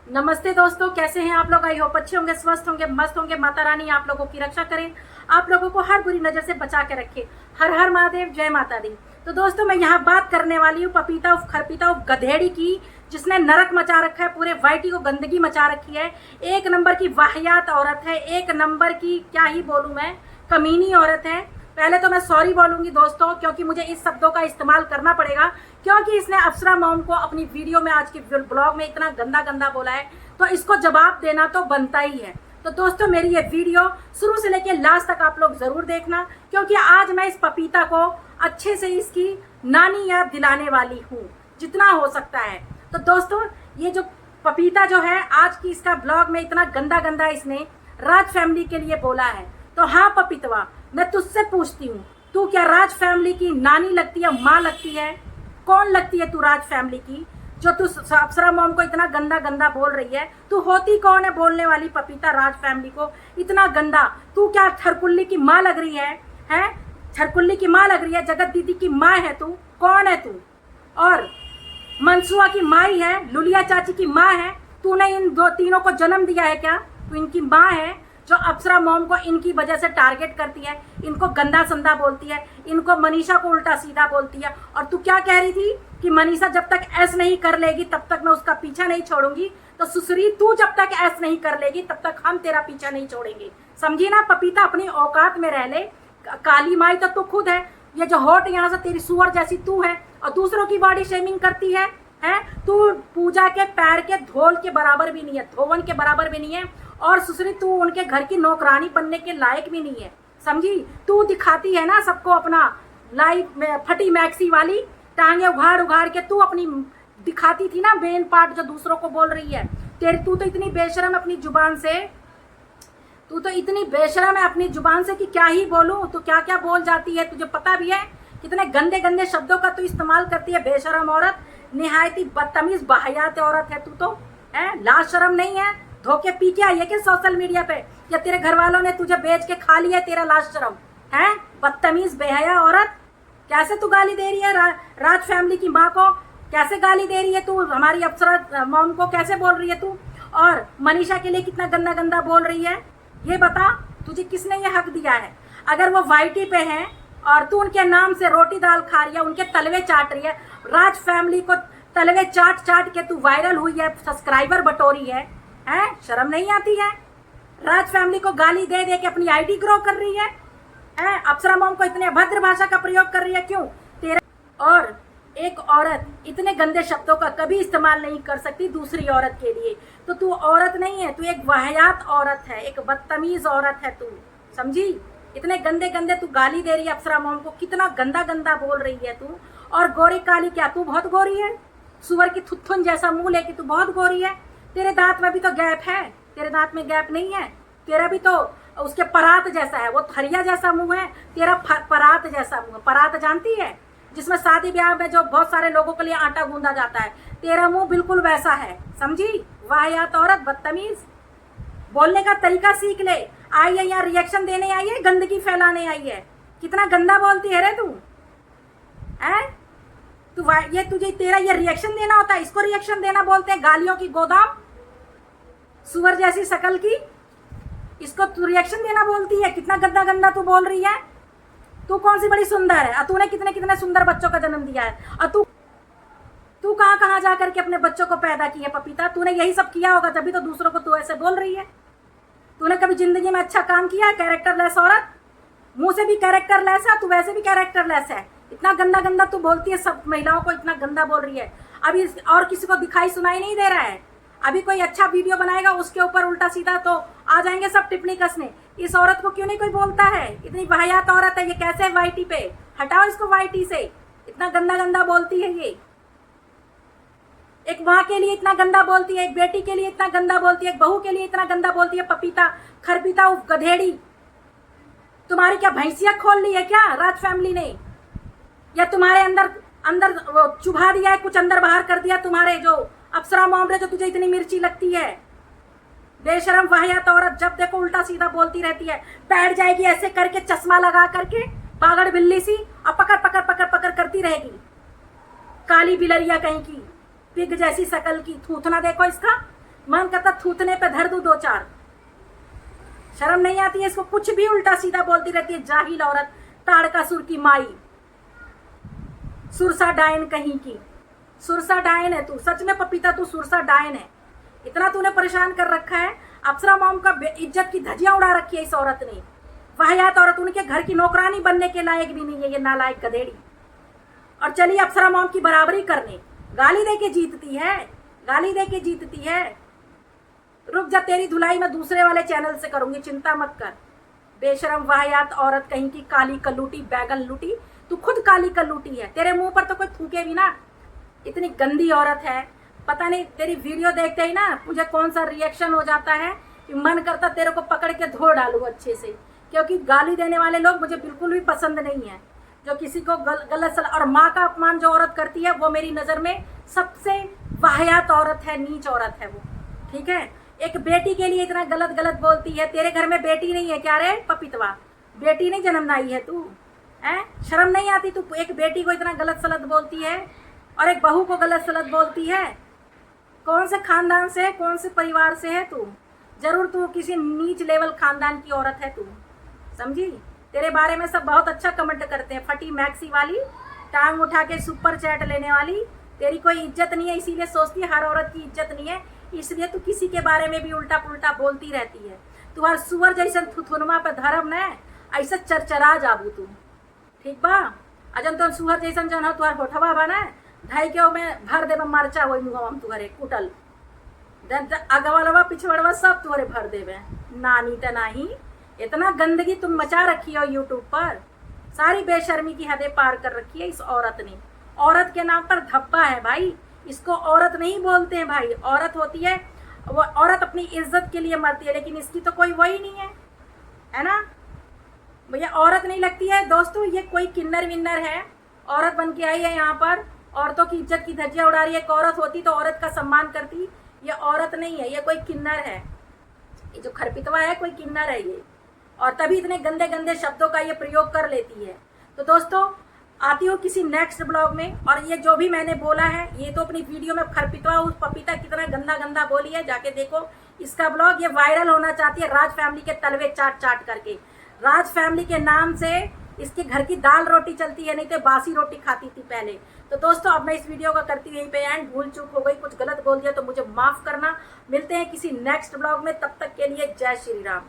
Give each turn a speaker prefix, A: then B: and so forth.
A: नमस्ते दोस्तों, कैसे हैं आप लोग। आई होप अच्छे होंगे, स्वस्थ होंगे, मस्त होंगे। माता रानी आप लोगों की रक्षा करें, आप लोगों को हर बुरी नजर से बचा के रखे। हर हर महादेव, जय माता दी। तो दोस्तों, मैं यहाँ बात करने वाली हूँ पपीता उफ खरपीता उफ गधेड़ी की, जिसने नरक मचा रखा है, पूरे वाइटी को गंदगी मचा रखी है। एक नंबर की वाहियात औरत है, एक नंबर की क्या ही बोलूँ मैं, कमीनी औरत है। पहले तो मैं सॉरी बोलूंगी दोस्तों, क्योंकि मुझे इस शब्दों का इस्तेमाल करना पड़ेगा, क्योंकि इसने अप्सरा मॉम को अपनी वीडियो में, आज की ब्लॉग में इतना गंदा गंदा बोला है, तो इसको जवाब देना तो बनता ही है। तो दोस्तों, मेरी ये वीडियो शुरू से लेकर लास्ट तक आप लोग जरूर देखना, क्योंकि आज मैं इस पपीता को अच्छे से इसकी नानी याद दिलाने वाली हूँ, जितना हो सकता है। तो दोस्तों, ये जो पपीता जो है, आज की इसका ब्लॉग में इतना गंदा गंदा इसने राज फैमिली के लिए बोला है। तो हाँ पपीतवा, मैं तुझसे पूछती हूँ, तू क्या राज फैमिली की नानी लगती है, माँ लगती है? कौन लगती है तू राज फैमिली की, जो तू अप्सरा मॉम को इतना गंदा गंदा बोल रही है? तू होती कौन है बोलने वाली पपीता राज फैमिली को इतना गंदा? तू क्या छरकुल्ली की माँ लग रही है? हैं, छरकुल्ली की माँ लग रही है? जगत दीदी की माँ है तू? कौन है तू? और मनसुआ की माँ ही है, लुलिया चाची की माँ है। तूने इन दो तीनों को जन्म दिया है क्या? तू इनकी माँ है, जो अप्सरा मॉम को इनकी वजह से टारगेट करती है, इनको गंदा संदा बोलती है, इनको मनीषा को उल्टा सीधा बोलती है। और तू क्या कह रही थी कि मनीषा जब तक ऐस नहीं कर लेगी तब तक मैं उसका पीछा नहीं छोड़ूंगी। तो सुसरी, तू जब तक ऐस नहीं कर लेगी तब तक हम तेरा पीछा नहीं छोड़ेंगे, समझी ना पपीता? अपनी औकात में रह ले। काली माई तो तू खुद है। ये जो होट यहाँ से तेरी सुअर जैसी तू है, और दूसरों की बॉडी शेमिंग करती है। तू पूजा के पैर के धोल के बराबर भी नहीं है, धोवन के बराबर भी नहीं है। और सुसरी, तू उनके घर की नौकरानी बनने के लायक भी नहीं है, समझी? तू दिखाती है ना सबको अपना लाइफ में फटी मैक्सी वाली टांगे उघाड़ उघाड़ के, तू अपनी दिखाती थी ना मेन पार्ट जो दूसरों को बोल रही है। तेरी तू तो इतनी बेशरम है अपनी जुबान से, तू तो इतनी बेशरम है अपनी जुबान से कि क्या ही बोलूं। तू क्या क्या बोल जाती है, तुझे पता भी है कितने गंदे गंदे शब्दों का तू इस्तेमाल करती है। बेशरम औरत, निहायती बदतमीज बाहियात औरत है तू तो। लाज शर्म नहीं है? धोखे पी के आई है कि सोशल मीडिया पे, या तेरे घर वालों ने तुझे बेच के खा लिया? तेरा लाज शर्म है? बदतमीज बेहया औरत, कैसे तू गाली दे रही है राज फैमिली की माँ को? कैसे गाली दे रही है तू हमारी अप्सरा मॉम को? कैसे बोल रही है तू? और मनीषा के लिए कितना गंदा गंदा बोल रही है, ये बता। तुझे किसने ये हक दिया है? अगर वो वाईटी पे हैं और तू उनके नाम से रोटी दाल खा रही है, उनके तलवे चाट रही है, राज फैमिली को तलवे चाट चाट के तू वायरल हुई है, सब्सक्राइबर बटोरी है, शर्म नहीं आती है? राज फैमिली को गाली दे दे के अपनी आईडी ग्रो कर रही है, अप्सरा मॉम को इतने अभद्र भाषा का प्रयोग कर रही है, क्यों? तेरा और एक औरत इतने गंदे शब्दों का कभी इस्तेमाल नहीं कर सकती दूसरी औरत के लिए। तो तू औरत नहीं है, तू एक वाहियात औरत है, एक बदतमीज औरत है तू, समझी? इतने गंदे गंदे तू गाली दे रही है अप्सरा मॉम को, कितना गंदा गंदा बोल रही है तू। और गोरी काली, क्या तू बहुत गोरी है? सुअर की थुथुन जैसा मुंह लेके तू बहुत गोरी है। तेरे दांत में भी तो गैप है, तेरे दांत में गैप नहीं है? तेरा भी तो उसके परात जैसा है, वो थरिया जैसा मुंह है, तेरा परात जैसा मुंह है। परात जानती है, जिसमें शादी ब्याह में जो बहुत सारे लोगों के लिए आटा गूंदा जाता है, तेरा मुंह बिल्कुल वैसा है, समझी? वाहियात औरत, बदतमीज। बोलने का तरीका सीख ले। आई है यहाँ रिएक्शन देने आई है, गंदगी फैलाने आई है? कितना गंदा बोलती है रे तू, तू ये तुझे तेरा ये रिएक्शन देना होता है? इसको रिएक्शन देना बोलते हैं? गालियों की गोदाम, सुअर जैसी शकल की, इसको तू रिएक्शन देना बोलती है? कितना गंदा गंदा तू बोल रही है। तू कौन सी बड़ी सुंदर है? तूने कितने कितने सुंदर बच्चों का जन्म दिया है, और तू कहाँ कहाँ जा करके अपने बच्चों को पैदा किया पपीता? तूने यही सब किया होगा, तभी तो दूसरों को तू ऐसे बोल रही है। तूने कभी जिंदगी में अच्छा काम किया है? कैरेक्टरलेस औरत, मुंह से भी कैरेक्टरलेस है, तू वैसे भी कैरेक्टरलेस है। इतना गंदा गंदा तू बोलती है, सब महिलाओं को इतना गंदा बोल रही है। अभी और किसी को दिखाई सुनाई नहीं दे रहा है? अभी कोई अच्छा वीडियो बनाएगा, उसके ऊपर उल्टा सीधा तो आ जाएंगे सब टिप्पणी कसने। इस औरत को क्यों नहीं कोई बोलता है? इतनी वाहियात औरत है ये, कैसे है वाईटी पे? हटाओ इसको वाईटी से, इतना गंदा गंदा बोलती है ये। एक माँ के लिए इतना गंदा बोलती है, एक बेटी के लिए इतना गंदा बोलती है, एक बहू के लिए इतना गंदा बोलती है। पपीता खरपीता उफ गधेड़ी, तुम्हारी क्या भैंसिया खोल ली है क्या राज फैमिली ने? या तुम्हारे अंदर अंदर चुभा दिया है, कुछ अंदर बाहर कर दिया तुम्हारे जो अप्सरा मॉम ने, जो तुझे इतनी मिर्ची लगती है? बेशरम वाहियात औरत, जब देखो उल्टा सीधा बोलती रहती है। बैठ जाएगी ऐसे करके, चश्मा लगा करके, पागड़ बिल्ली सी, और पकड़ पकड़ पकड़ पकड़ करती रहेगी। काली बिलरिया कहीं की, पिग जैसी शकल की, थूथना देखो इसका, मन करता थूथने पे धर दूं 2-4। शर्म नहीं आती है इसको? कुछ भी उल्टा सीधा बोलती रहती है, जाहिल औरत, ताड़कासुर की माई, सुरसा डायन कहीं की। सुरसा डायन है तू, सच में पपीता तू सुरसा डायन है। इतना तूने परेशान कर रखा है, अप्सरा मॉम का इज्जत की धज्जियां उड़ा रखी है इस औरत ने। वाहियात औरत, उनके घर की नौकरानी बनने के लायक भी नहीं है ये नालायक गधेड़ी। और चलिए अप्सरा मॉम की बराबरी करने, गाली दे के जीतती है, गाली दे के जीतती है। रुक जा, तेरी धुलाई मैं दूसरे वाले चैनल से करूंगी, चिंता मत कर। बेशरम वाहियात औरत कहीं की, काली कल्लूटी, बैगन लूटी। तू खुद काली कल्लूटी है, तेरे मुंह पर तो कोई थूके भी ना। इतनी गंदी औरत है, पता नहीं तेरी वीडियो देखते ही ना मुझे कौन सा रिएक्शन हो जाता है कि मन करता तेरे को पकड़ के धो डालूं अच्छे से। क्योंकि गाली देने वाले लोग मुझे बिल्कुल भी पसंद नहीं है, जो किसी को गलत सलाह। और माँ का अपमान जो औरत करती है वो मेरी नज़र में सबसे वाहियात औरत है, नीच औरत है वो, ठीक है। एक बेटी के लिए इतना गलत गलत बोलती है। तेरे घर में बेटी नहीं है क्या रे पपीतवा? बेटी नहीं जन्मनाई है तू? है शर्म नहीं आती? तू एक बेटी को इतना गलत सलत बोलती है और एक बहू को गलत सलत बोलती है। कौन से खानदान से है, कौन से परिवार से है तू? जरूर तू किसी नीच लेवल खानदान की औरत है तू, समझी? तेरे बारे में सब बहुत अच्छा कमेंट करते हैं, फटी मैक्सी वाली, टांग उठा के सुपर चैट लेने वाली। तेरी कोई इज्जत नहीं है, इसीलिए सोचती है हर औरत की इज्जत नहीं है, इसलिए तू किसी के बारे में भी उल्टा पुल्टा बोलती रहती है। तू हर सुअर जैसा थुथुनमा पे धर्म न ऐसा चरचरा जाबू तू, ठीक बा? अजन तो सुअर जैसा जन हो तुहार होठवा बा ना, ढाई के में भर देबा मरचा वही मुँह में तुहरे कुटल, अगवलवा पिछवड़वा सब तुहरे भर देवे। नानी त नाही, इतना गंदगी तुम मचा रखी हो यूट्यूब पर, सारी बेशर्मी की हदें पार कर रखी है इस औरत ने। औरत के नाम पर धब्बा है भाई, इसको औरत नहीं बोलते हैं भाई। औरत होती है वो, औरत अपनी इज्जत के लिए मरती है, लेकिन इसकी तो कोई वही नहीं है ना भैया। औरत नहीं लगती है दोस्तों, ये कोई किन्नर विन्नर है, औरत बन के आई है यहाँ पर, औरतों की इज्जत की धज्जियां उड़ा रही है। एक औरत होती तो औरत का सम्मान करती, ये औरत नहीं है, ये कोई किन्नर है। ये जो खरपितवा है कोई किन्नर है ये, और तभी इतने गंदे गंदे शब्दों का ये प्रयोग कर लेती है। तो दोस्तों आती हूँ किसी नेक्स्ट ब्लॉग में, और ये जो भी मैंने बोला है ये तो अपनी वीडियो में खरपितवा उस पपीता कितना गंदा गंदा बोली है, जाके देखो इसका ब्लॉग। ये वायरल होना चाहती है राज फैमिली के तलवे चाट चाट करके। राज फैमिली के नाम से इसके घर की दाल रोटी चलती है, नहीं तो बासी रोटी खाती थी पहले। तो दोस्तों अब मैं इस वीडियो का करती हूँ यहीं पे एंड। भूल चूक हो गई, कुछ गलत बोल दिया तो मुझे माफ करना। मिलते हैं किसी नेक्स्ट ब्लॉग में, तब तक के लिए जय श्री राम।